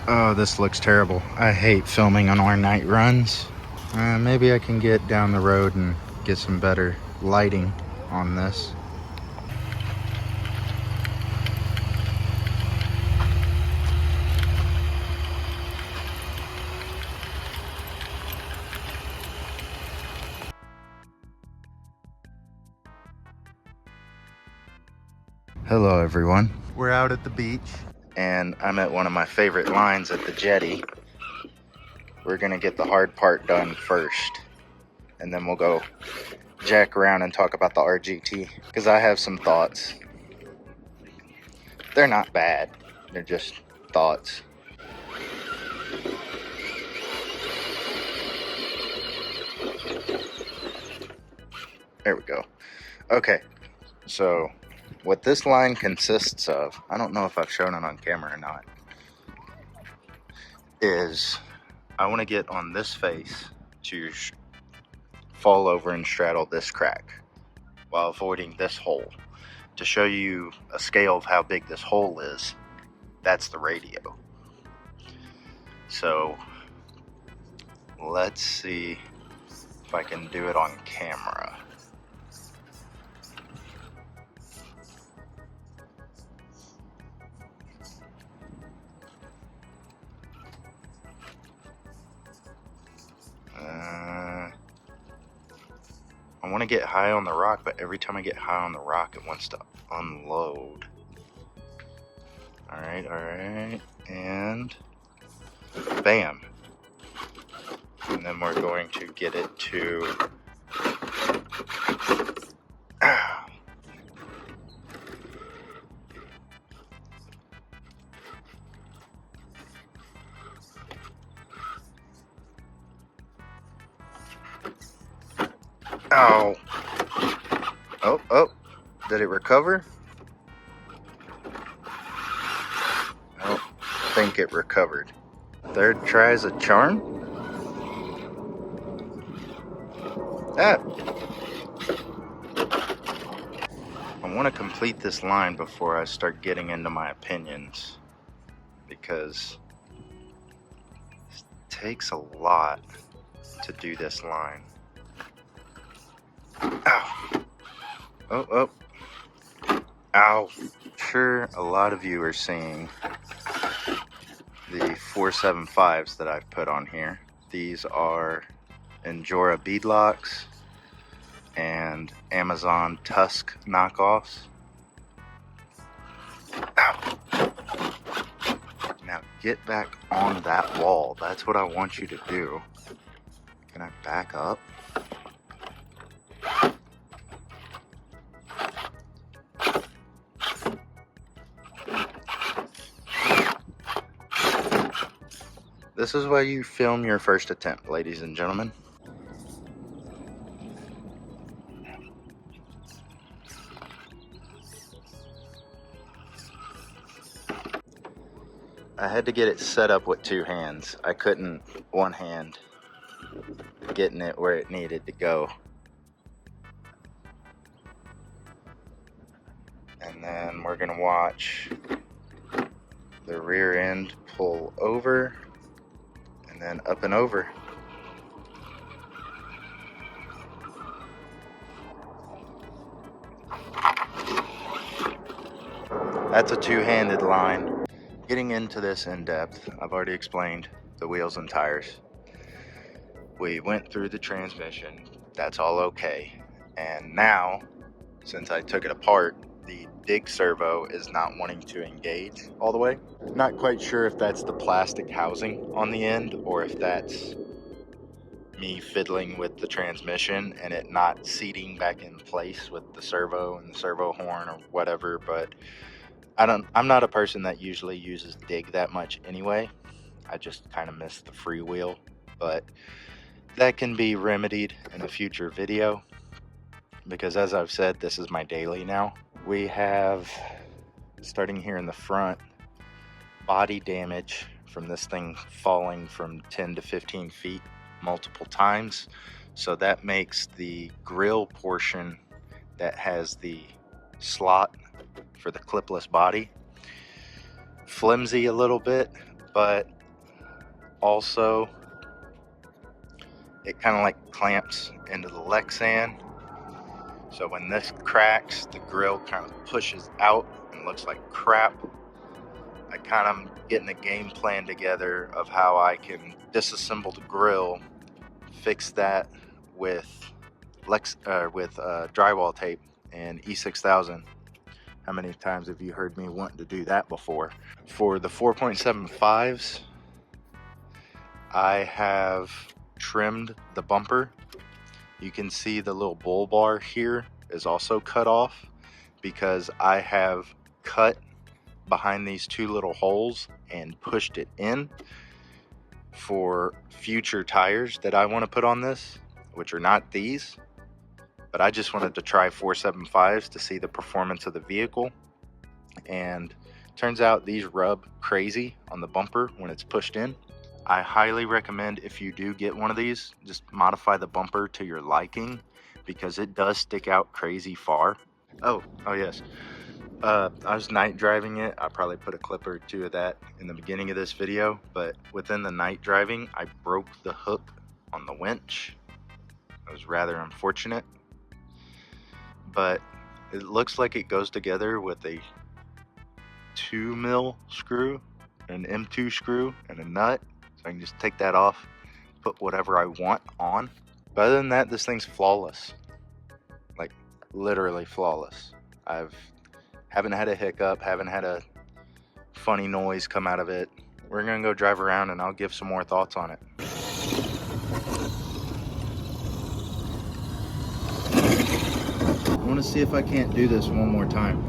Oh, this looks terrible. I hate filming on our night runs. Maybe I can get down the road and get some better lighting on this. Hello everyone. We're out at the beach and I'm at one of my favorite lines at the jetty. We're gonna get the hard part done first and then we'll go jack around and talk about the RGT because I have some thoughts. They're not bad, they're just thoughts. There we go. Okay, so what this line consists of, I don't know if I've shown it on camera or not, is I want to get on this face to fall over and straddle this crack while avoiding this hole. To show you a scale of how big this hole is, that's the radio. So let's see if I can do it on camera. I want to get high on the rock, but every time I get high on the rock, it wants to unload. Alright, and bam. And then we're going to get it to... Ow. Oh, did it recover? I don't think it recovered. Third try's a charm? Ah. I want to complete this line before I start getting into my opinions, because it takes a lot to do this line. Ow. Oh. Ow. Sure, a lot of you are seeing the 475s that I've put on here. These are Enjora beadlocks and Amazon Tusk knockoffs. Ow. Now get back on that wall. That's what I want you to do. Can I back up? This is why you film your first attempt, ladies and gentlemen. I had to get it set up with two hands. I couldn't one hand getting it where it needed to go. And then we're gonna watch the rear end pull over and then up and over. That's a two-handed line. Getting into this in depth, I've already explained the wheels and tires. We went through the transmission, that's all okay. And now, since I took it apart, the dig servo is not wanting to engage all the way. Not quite sure if that's the plastic housing on the end or if that's me fiddling with the transmission and it not seating back in place with the servo and the servo horn or whatever, but I'm not a person that usually uses dig that much anyway. I just kind of miss the freewheel, but that can be remedied in a future video because, as I've said, this is my daily now. We have, starting here in the front, body damage from this thing falling from 10 to 15 feet multiple times. So that makes the grill portion that has the slot for the clipless body flimsy a little bit, but Also, it kind of like clamps into the Lexan, so when this cracks, the grill kind of pushes out and looks like crap. I kind of getting a game plan together of how I can disassemble the grill, fix that with drywall tape and E6000. How many times have you heard me wanting to do that before? For the 4.75s, I have trimmed the bumper. You can see the little bull bar here is also cut off because I have cut behind these two little holes and pushed it in for future tires that I want to put on this, which are not these, but I just wanted to try 4.75s to see the performance of the vehicle. And turns out these rub crazy on the bumper when it's pushed in. I highly recommend, if you do get one of these, just modify the bumper to your liking, because it does stick out crazy far. Oh yes. I was night driving it. I probably put a clip or two of that in the beginning of this video, but within the night driving, I broke the hook on the winch. It was rather unfortunate, but it looks like it goes together with a 2mm screw, an M2 screw, and a nut. So I can just take that off, put whatever I want on. But other than that, this thing's flawless. Like, literally flawless. Haven't had a hiccup, haven't had a funny noise come out of it. We're gonna go drive around and I'll give some more thoughts on it. I want to see if I can't do this one more time.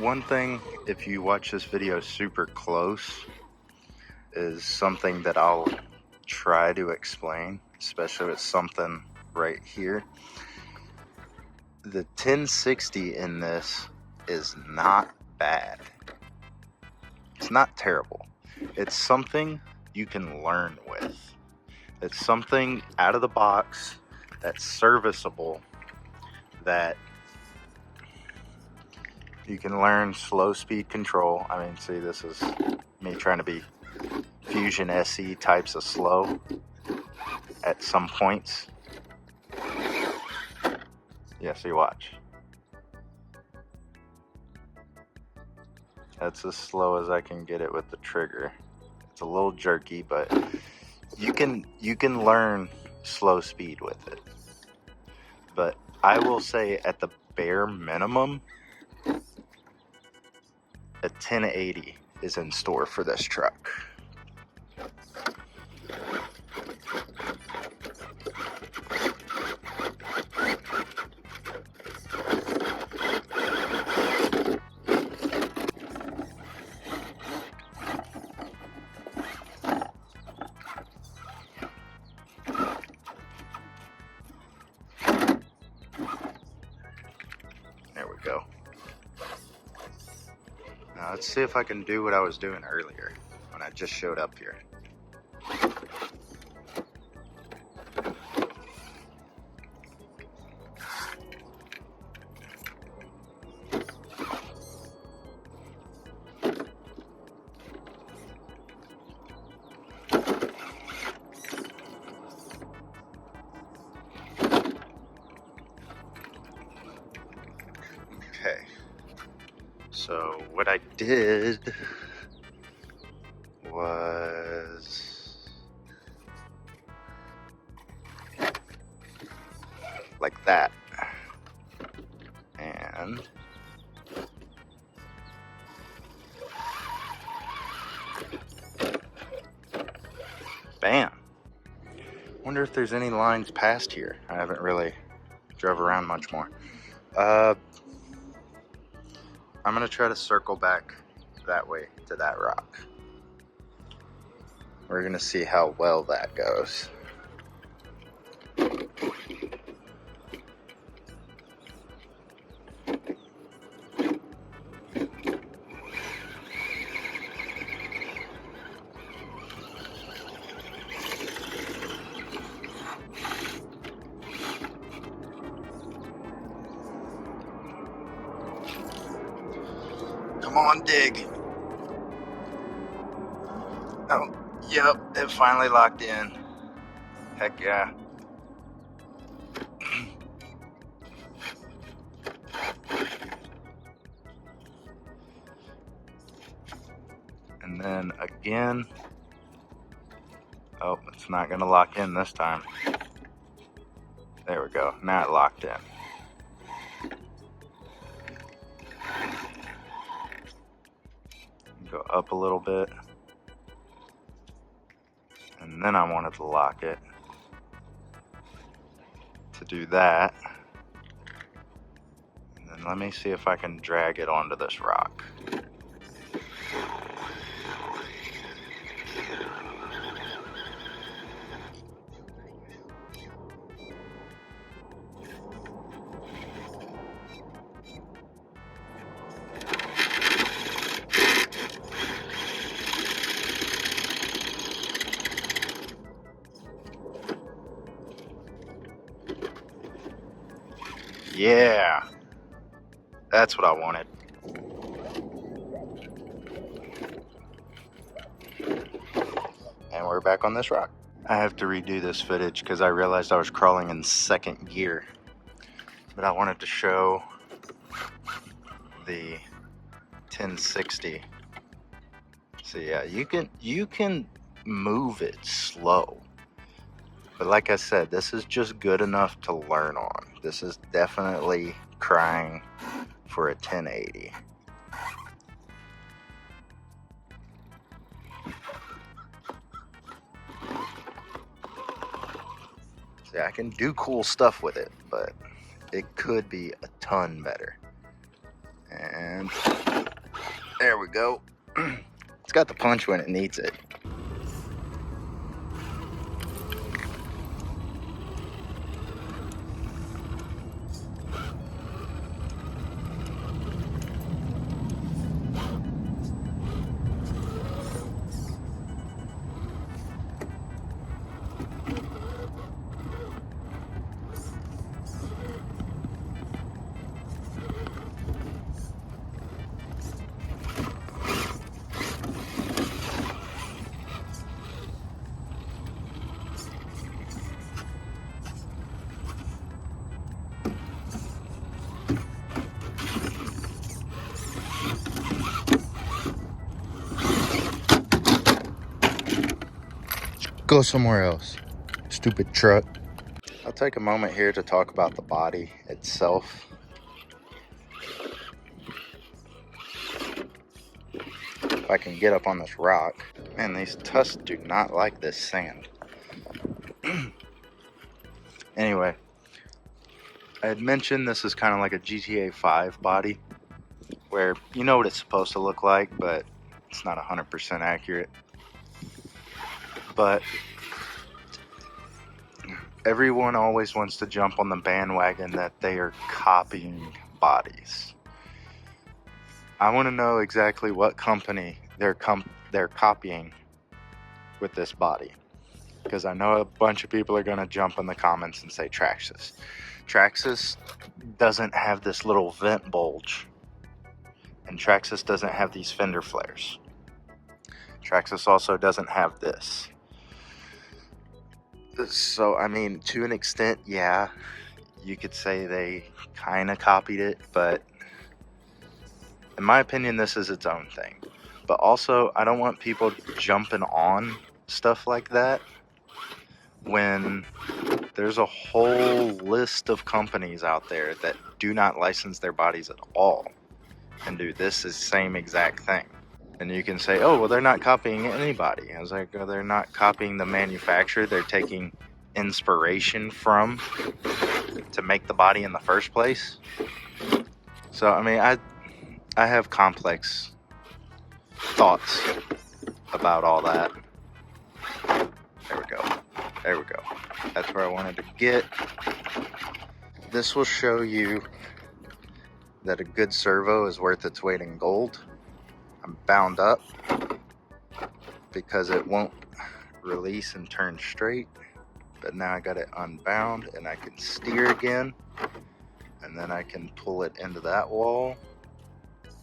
One thing, if you watch this video super close, is something that I'll try to explain, especially with something right here. The 1060 in this is not bad. It's not terrible. It's something you can learn with. It's something out of the box that's serviceable, that you can learn slow speed control. I mean, see, this is me trying to be Fusion SE types of slow at some points. Yeah, see, watch. That's as slow as I can get it with the trigger. It's a little jerky, but you can learn slow speed with it. But I will say, at the bare minimum, a 1080 is in store for this truck. There we go. Now let's see if I can do what I was doing earlier when I just showed up here. Okay, so what I did was like that, and Bam. Wonder if there's any lines past here. I haven't really drove around much more. I'm gonna try to circle back that way to that rock. We're gonna see how well that goes. Come on, dig. Oh, yep, it finally locked in. Heck yeah. And then again. Oh, it's not gonna lock in this time. There we go, now it locked in. Go up a little bit. And then I wanted to lock it. To do that. And then let me see if I can drag it onto this rock. Yeah, that's what I wanted. And we're back on this rock. I have to redo this footage because I realized I was crawling in second gear. But I wanted to show the 1060. So yeah, you can move it slow. But like I said, this is just good enough to learn on. This is definitely crying for a 1080. See, I can do cool stuff with it, but it could be a ton better. And there we go. It's got the punch when it needs it. Go somewhere else, stupid truck. I'll take a moment here to talk about the body itself. If I can get up on this rock. Man, these tusks do not like this sand. Anyway, I had mentioned this is kind of like a GTA 5 body, where you know what it's supposed to look like, but it's not 100% accurate. But everyone always wants to jump on the bandwagon that they are copying bodies. I want to know exactly what company they're copying with this body, because I know a bunch of people are going to jump in the comments and say Traxxas. Traxxas doesn't have this little vent bulge, and Traxxas doesn't have these fender flares. Traxxas also doesn't have this. So, I mean, to an extent, yeah, you could say they kind of copied it, but in my opinion, this is its own thing. But also, I don't want people jumping on stuff like that when there's a whole list of companies out there that do not license their bodies at all and do this same exact thing. And you can say, oh, well, they're not copying anybody. I was like, oh, they're not copying the manufacturer. They're taking inspiration from to make the body in the first place. So, I mean, I have complex thoughts about all that. There we go. There we go. That's where I wanted to get. This will show you that a good servo is worth its weight in gold. I'm bound up because it won't release and turn straight, but now I got it unbound and I can steer again, and then I can pull it into that wall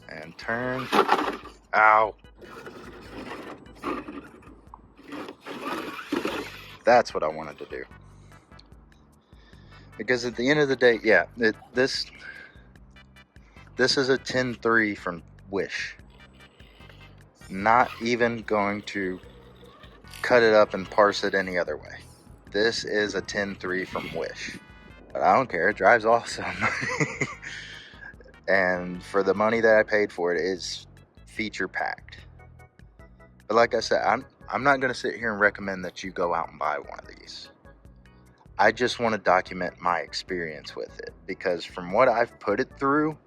and turn. Ow. That's what I wanted to do. Because at the end of the day, yeah, this is a 10-3 from Wish. Not even going to cut it up and parse it any other way. This is a 10-3 from Wish. But I don't care, it drives awesome. And for the money that I paid for it, it is feature packed. But like I said, I'm not going to sit here and recommend that you go out and buy one of these. I just want to document my experience with it, because from what I've put it through,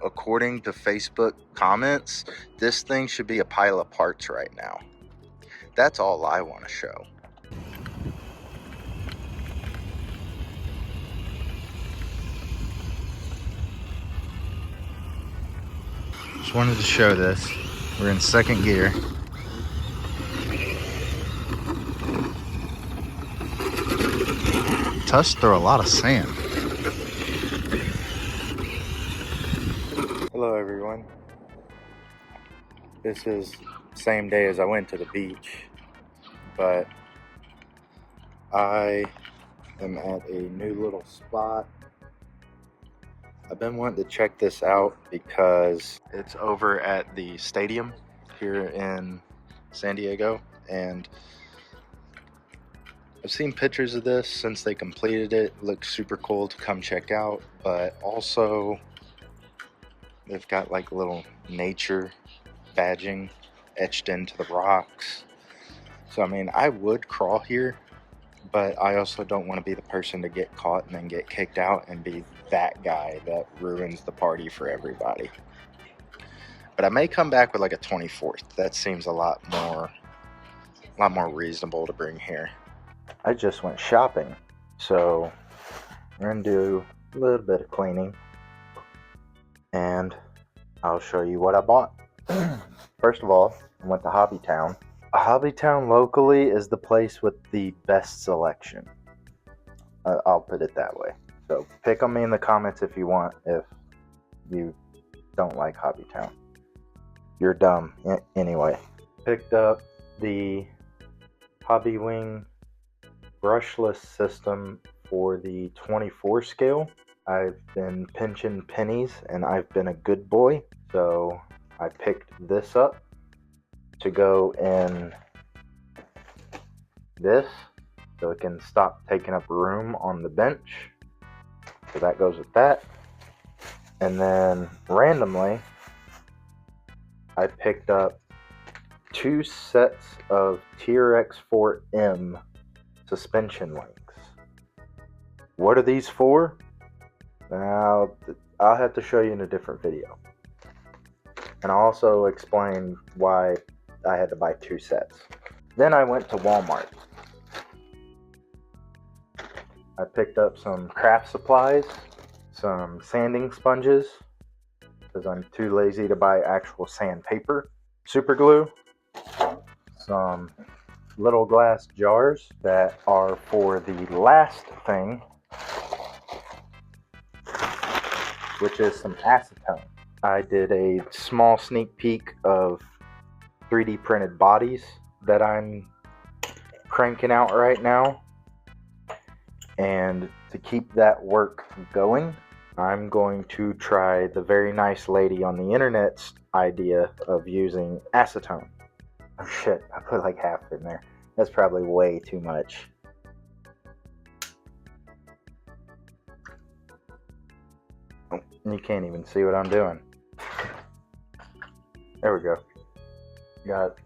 according to Facebook comments, this thing should be a pile of parts right now. That's all I want to show. Just wanted to show this. We're in second gear. Touched through a lot of sand. Hello everyone. This is the same day as I went to the beach, but I am at a new little spot. I've been wanting to check this out because it's over at the stadium here in San Diego, and I've seen pictures of this since they completed it. It looks super cool to come check out, but also they've got like a little nature badging etched into the rocks. So I mean, I would crawl here, but I also don't want to be the person to get caught and then get kicked out and be that guy that ruins the party for everybody. But I may come back with like a 24th. That seems a lot more reasonable to bring here. I just went shopping, so we're gonna do a little bit of cleaning and I'll show you what I bought. First of all, I went to Hobbytown. Hobbytown locally is the place with the best selection. I'll put it that way. So pick on me in the comments if you want, if you don't like Hobbytown. You're dumb. Anyway, picked up the Hobbywing brushless system for the 24 scale. I've been pinching pennies and I've been a good boy, so I picked this up to go in this so it can stop taking up room on the bench. So that goes with that. And then randomly I picked up 2 sets of TRX4M suspension links. What are these for? Now, I'll have to show you in a different video. And I'll also explain why I had to buy 2 sets. Then I went to Walmart. I picked up some craft supplies, some sanding sponges, because I'm too lazy to buy actual sandpaper, super glue, some little glass jars that are for the last thing, which is some acetone. I did a small sneak peek of 3D printed bodies that I'm cranking out right now. And to keep that work going, I'm going to try the very nice lady on the internet's idea of using acetone. Oh shit, I put like half in there. That's probably way too much. Oh, you can't even see what I'm doing. There we go. Got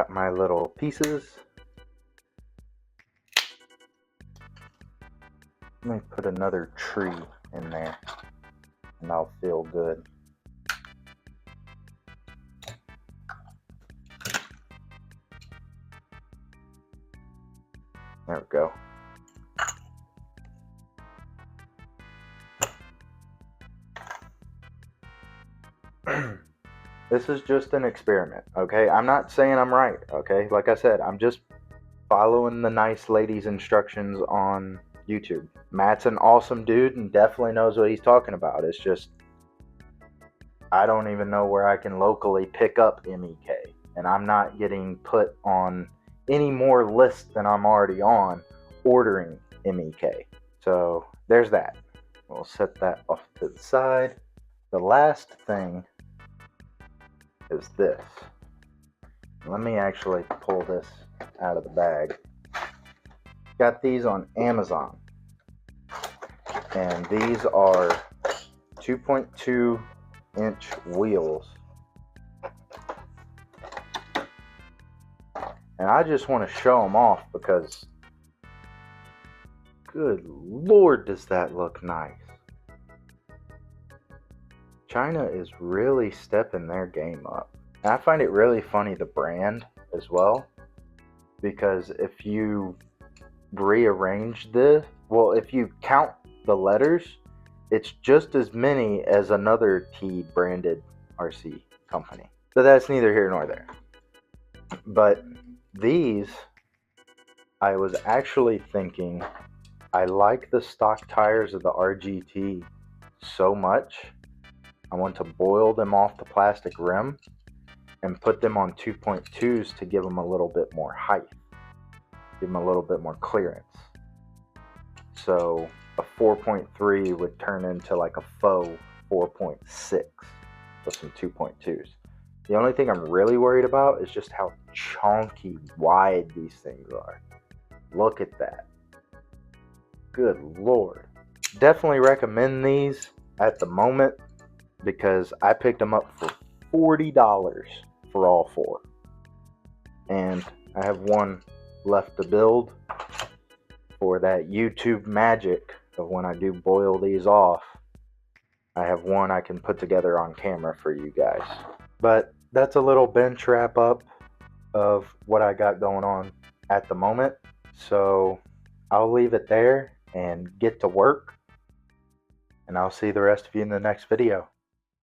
my little pieces. Let me put another tree in there and I'll feel good. There we go. This is just an experiment, okay? I'm not saying I'm right, okay? Like I said, I'm just following the nice lady's instructions on YouTube. Matt's an awesome dude and definitely knows what he's talking about. It's just, I don't even know where I can locally pick up MEK. And I'm not getting put on any more lists than I'm already on ordering MEK. So there's that. We'll set that off to the side. The last thing is this. Let me actually pull this out of the bag. Got these on Amazon. And these are 2.2 inch wheels. And I just want to show them off because, good Lord, does that look nice. China is really stepping their game up. And I find it really funny, the brand as well, because if you rearrange this, well, if you count the letters, it's just as many as another T branded RC company. But that's neither here nor there. But these, I was actually thinking, I like the stock tires of the RGT so much, I want to boil them off the plastic rim and put them on 2.2s to give them a little bit more height, give them a little bit more clearance. So a 4.3 would turn into like a faux 4.6 with some 2.2s. The only thing I'm really worried about is just how chonky wide these things are. Look at that. Good Lord. Definitely recommend these at the moment because I picked them up for $40 for all four. And I have one left to build for that YouTube magic of when I do boil these off. I have one I can put together on camera for you guys. But that's a little bench wrap up of what I got going on at the moment. So I'll leave it there and get to work. And I'll see the rest of you in the next video.